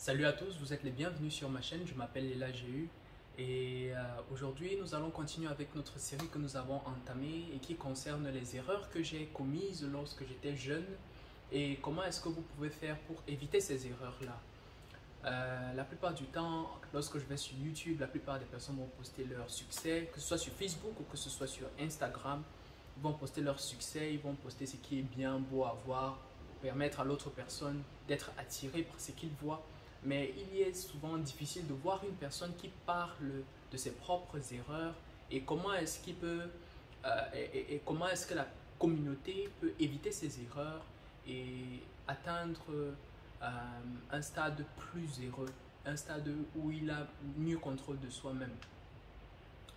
Salut à tous, vous êtes les bienvenus sur ma chaîne, je m'appelle Léla GU et aujourd'hui nous allons continuer avec notre série que nous avons entamée et qui concerne les erreurs que j'ai commises lorsque j'étais jeune et comment est-ce que vous pouvez faire pour éviter ces erreurs-là. La plupart du temps, lorsque je vais sur YouTube, la plupart des personnes vont poster leur succès, que ce soit sur Facebook ou que ce soit sur Instagram. Ils vont poster leur succès, ils vont poster ce qui est bien beau à voir, permettre à l'autre personne d'être attirée par ce qu'il voit. Mais il est souvent difficile de voir une personne qui parle de ses propres erreurs et comment est-ce qu'il peut comment est-ce que la communauté peut éviter ces erreurs et atteindre un stade plus heureux, un stade où il a mieux contrôle de soi-même.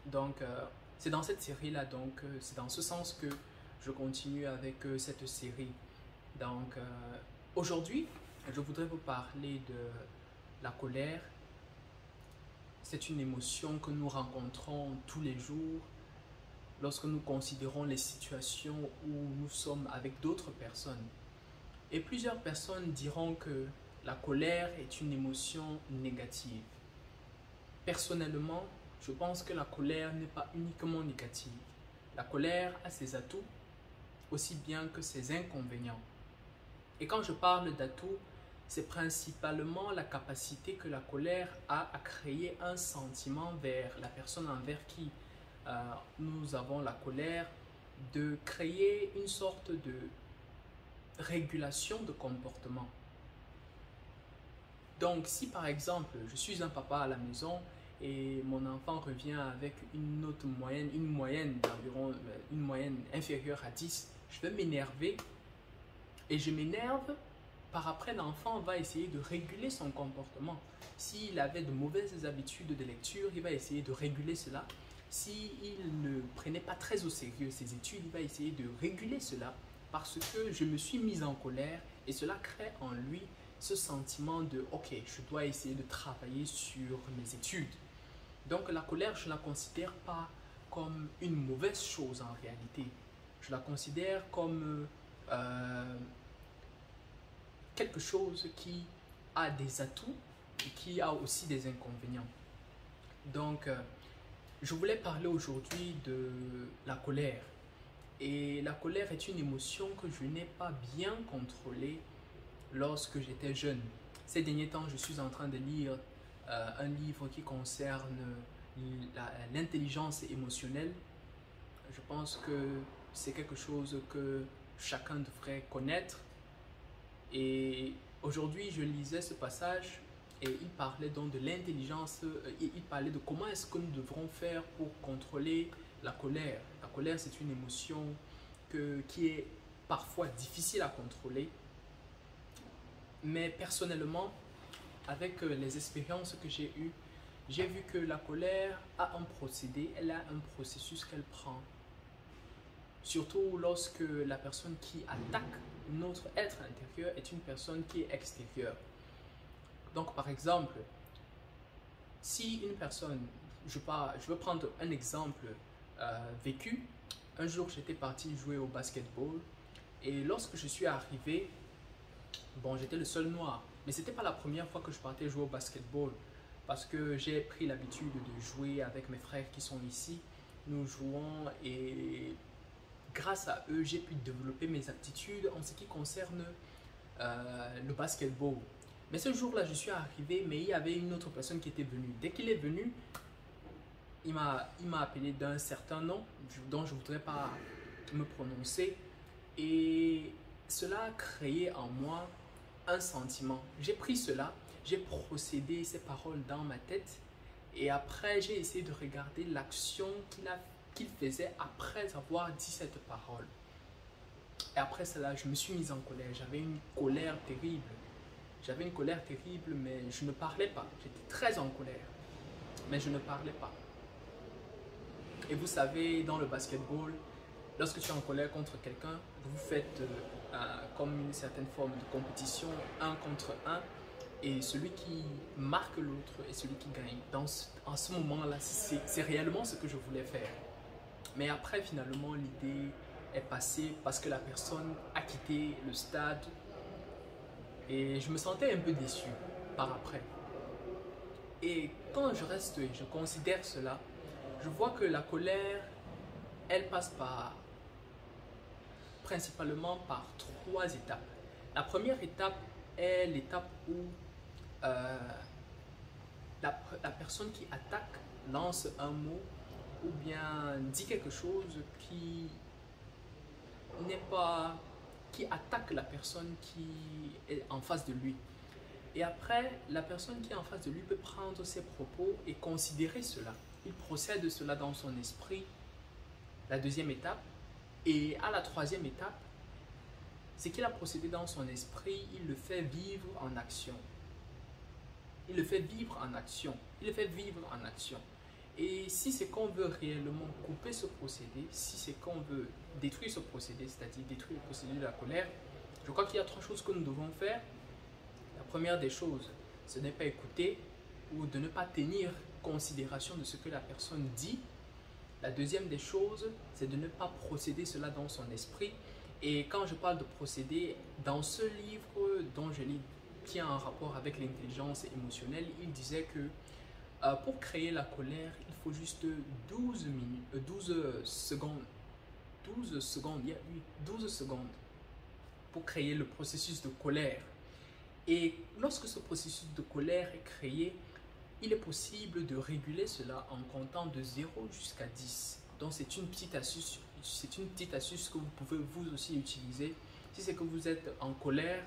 Donc, c'est dans cette série-là, donc c'est dans ce sens que je continue avec cette série. Donc, aujourd'hui, je voudrais vous parler de la colère. C'est une émotion que nous rencontrons tous les jours lorsque nous considérons les situations où nous sommes avec d'autres personnes. Et plusieurs personnes diront que la colère est une émotion négative. Personnellement, je pense que la colère n'est pas uniquement négative. La colère a ses atouts aussi bien que ses inconvénients. Et quand je parle d'atouts, c'est principalement la capacité que la colère a à créer un sentiment vers la personne envers qui nous avons la colère, de créer une sorte de régulation de comportement. Donc, si par exemple, je suis un papa à la maison et mon enfant revient avec une note moyenne, une moyenne inférieure à 10, je vais m'énerver et je m'énerve. Par après, l'enfant va essayer de réguler son comportement. S'il avait de mauvaises habitudes de lecture, il va essayer de réguler cela. S'il ne prenait pas très au sérieux ses études, il va essayer de réguler cela parce que je me suis mise en colère et cela crée en lui ce sentiment de « ok, je dois essayer de travailler sur mes études ». Donc la colère, je ne la considère pas comme une mauvaise chose en réalité. Je la considère comme quelque chose qui a des atouts et qui a aussi des inconvénients. Donc, je voulais parler aujourd'hui de la colère. Et la colère est une émotion que je n'ai pas bien contrôlée lorsque j'étais jeune. Ces derniers temps, je suis en train de lire un livre qui concerne l'intelligence émotionnelle. Je pense que c'est quelque chose que chacun devrait connaître. Et aujourd'hui, je lisais ce passage et il parlait donc de l'intelligence, il parlait de comment est-ce que nous devrons faire pour contrôler la colère. La colère, c'est une émotion qui est parfois difficile à contrôler. Mais personnellement, avec les expériences que j'ai eues, j'ai vu que la colère a un procédé, elle a un processus qu'elle prend. Surtout lorsque la personne qui attaque notre être intérieur est une personne qui est extérieure. Donc par exemple, si une personne, je veux prendre un exemple vécu. Un jour j'étais parti jouer au basketball et lorsque je suis arrivé, bon j'étais le seul noir, mais ce n'était pas la première fois que je partais jouer au basketball parce que j'ai pris l'habitude de jouer avec mes frères qui sont ici. Nous jouons et grâce à eux, j'ai pu développer mes aptitudes en ce qui concerne le basketball. Mais ce jour-là, je suis arrivé, mais il y avait une autre personne qui était venue. Dès qu'il est venu, il m'a appelé d'un certain nom dont je ne voudrais pas me prononcer. Et cela a créé en moi un sentiment. J'ai pris cela, j'ai procédé ces paroles dans ma tête. Et après, j'ai essayé de regarder l'action qu'il faisait après avoir dit cette parole. Et après cela, je me suis mise en colère. J'avais une colère terrible. J'avais une colère terrible, mais je ne parlais pas. J'étais très en colère, mais je ne parlais pas. Et vous savez, dans le basketball, lorsque tu es en colère contre quelqu'un, vous faites comme une certaine forme de compétition, 1 contre 1. Et celui qui marque l'autre est celui qui gagne. En ce moment-là, c'est réellement ce que je voulais faire. Mais après, finalement, l'idée est passée parce que la personne a quitté le stade et je me sentais un peu déçu. par après. Et quand je reste et je considère cela, je vois que la colère, elle passe principalement par trois étapes. La première étape est l'étape où euh, la personne qui attaque lance un mot ou bien dit quelque chose qui attaque la personne qui est en face de lui. Et après, la personne qui est en face de lui peut prendre ses propos et considérer cela. Il procède de cela dans son esprit, la deuxième étape. Et à la troisième étape, c'est qu'il a procédé dans son esprit, il le fait vivre en action. Il le fait vivre en action. Il le fait vivre en action. Et si c'est qu'on veut réellement couper ce procédé, si c'est qu'on veut détruire ce procédé, c'est-à-dire détruire le procédé de la colère, je crois qu'il y a trois choses que nous devons faire. La première des choses, ce n'est pas écouter ou de ne pas tenir considération de ce que la personne dit. La deuxième des choses, c'est de ne pas procéder cela dans son esprit. Et quand je parle de procéder, dans ce livre dont je lis, qui a un rapport avec l'intelligence émotionnelle, il disait que pour créer la colère, il faut juste 12 secondes. 12 secondes, il y a eu 12 secondes pour créer le processus de colère. Et lorsque ce processus de colère est créé, il est possible de réguler cela en comptant de 0 jusqu'à 10. Donc c'est une petite astuce, que vous pouvez vous aussi utiliser. Si c'est que vous êtes en colère,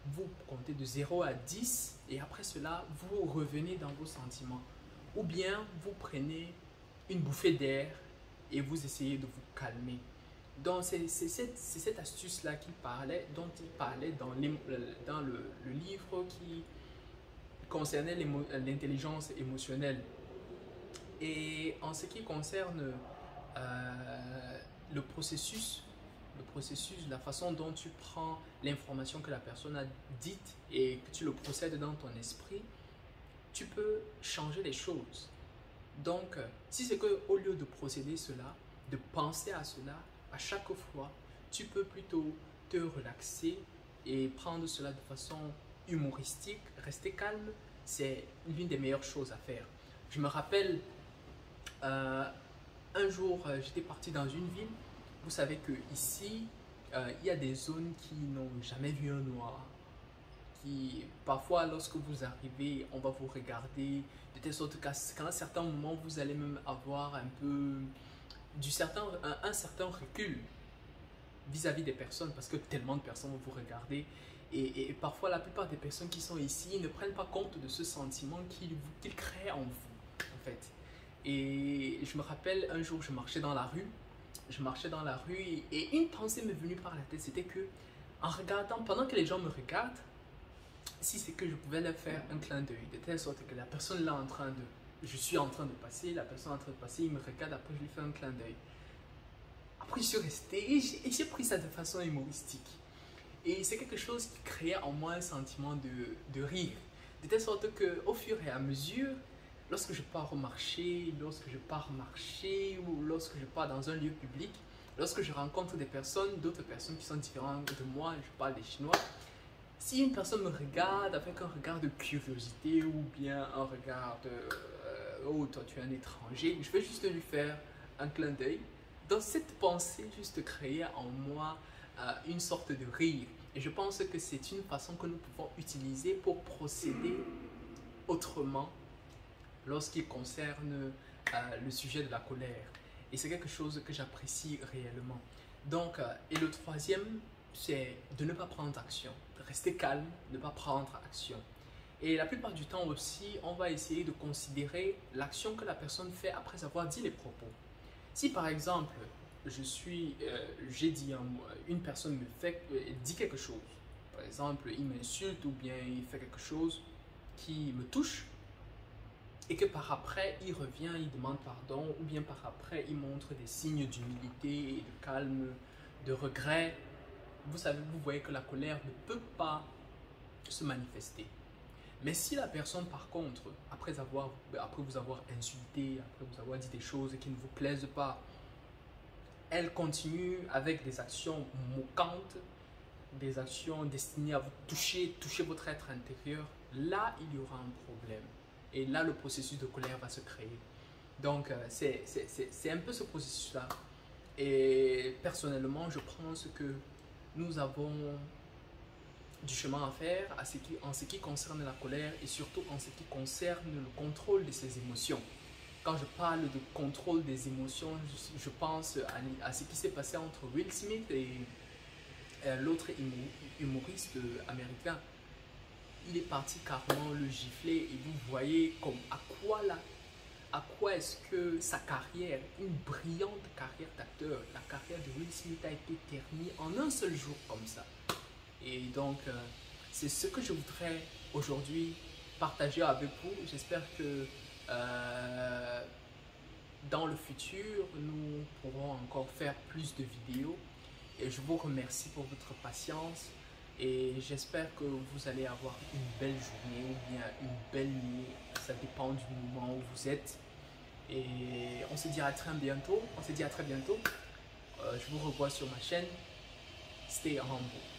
vous comptez de 0 à 10 et après cela, vous revenez dans vos sentiments. Ou bien vous prenez une bouffée d'air et vous essayez de vous calmer. Donc c'est cette astuce-là dont il parlait dans le livre qui concernait l'intelligence émotionnelle. Et en ce qui concerne le processus, la façon dont tu prends l'information que la personne a dite et que tu le procèdes dans ton esprit, tu peux changer les choses. Donc, si c'est qu'au lieu de procéder cela, de penser à cela, à chaque fois, tu peux plutôt te relaxer et prendre cela de façon humoristique, rester calme, c'est l'une des meilleures choses à faire. Je me rappelle, un jour, j'étais parti dans une ville. Vous savez que ici, il y a des zones qui n'ont jamais vu un noir. Qui, parfois, lorsque vous arrivez, on va vous regarder de telle sorte qu'à un certain moment, vous allez même avoir un peu un certain recul vis-à-vis des personnes parce que tellement de personnes vont vous regarder. Et parfois, la plupart des personnes qui sont ici ne prennent pas compte de ce sentiment qu'ils créent en vous, en fait. Et je me rappelle, un jour, je marchais dans la rue et une pensée m'est venue par la tête, c'était que, en regardant, pendant que les gens me regardent, si c'est que je pouvais leur faire un clin d'œil, de telle sorte que la personne là je suis en train de passer, la personne est en train de passer, il me regarde, après je lui fais un clin d'œil. Après je suis resté et j'ai pris ça de façon humoristique. Et c'est quelque chose qui créait en moi un sentiment de rire. De telle sorte qu'au fur et à mesure, lorsque je pars au marché, ou lorsque je pars dans un lieu public, lorsque je rencontre d'autres personnes qui sont différentes de moi, je parle des Chinois, si une personne me regarde avec un regard de curiosité ou bien un regard de oh, toi tu es un étranger, je vais juste lui faire un clin d'œil. Dans cette pensée, juste créer en moi une sorte de rire. Et je pense que c'est une façon que nous pouvons utiliser pour procéder autrement lorsqu'il concerne le sujet de la colère. Et c'est quelque chose que j'apprécie réellement. Donc, et le troisième, c'est de ne pas prendre action, de rester calme, de ne pas prendre action. Et la plupart du temps aussi, on va essayer de considérer l'action que la personne fait après avoir dit les propos. Si par exemple, j'ai dit une personne dit quelque chose, par exemple, il m'insulte ou bien il fait quelque chose qui me touche, et que par après, il revient, il demande pardon, ou bien par après, il montre des signes d'humilité, de calme, de regret, vous voyez que la colère ne peut pas se manifester. Mais si la personne, par contre, après vous avoir insulté, après vous avoir dit des choses qui ne vous plaisent pas, elle continue avec des actions moquantes, des actions destinées à vous toucher votre être intérieur, là, il y aura un problème. Et là, le processus de colère va se créer. Donc, c'est un peu ce processus-là. Et personnellement, je pense que nous avons du chemin à faire en ce qui concerne la colère et surtout en ce qui concerne le contrôle de ses émotions. Quand je parle de contrôle des émotions, je pense à ce qui s'est passé entre Will Smith et l'autre humoriste américain. Il est parti carrément le gifler et vous voyez comme à quoi est-ce que sa carrière, une brillante carrière d'acteur, la carrière de Will Smith a été terminée en un seul jour comme ça. Et donc, c'est ce que je voudrais aujourd'hui partager avec vous. J'espère que dans le futur, nous pourrons encore faire plus de vidéos. Et je vous remercie pour votre patience. Et j'espère que vous allez avoir une belle journée ou bien une belle nuit. Ça dépend du moment où vous êtes. Et on se dit à très bientôt. Je vous revois sur ma chaîne. Stay humble.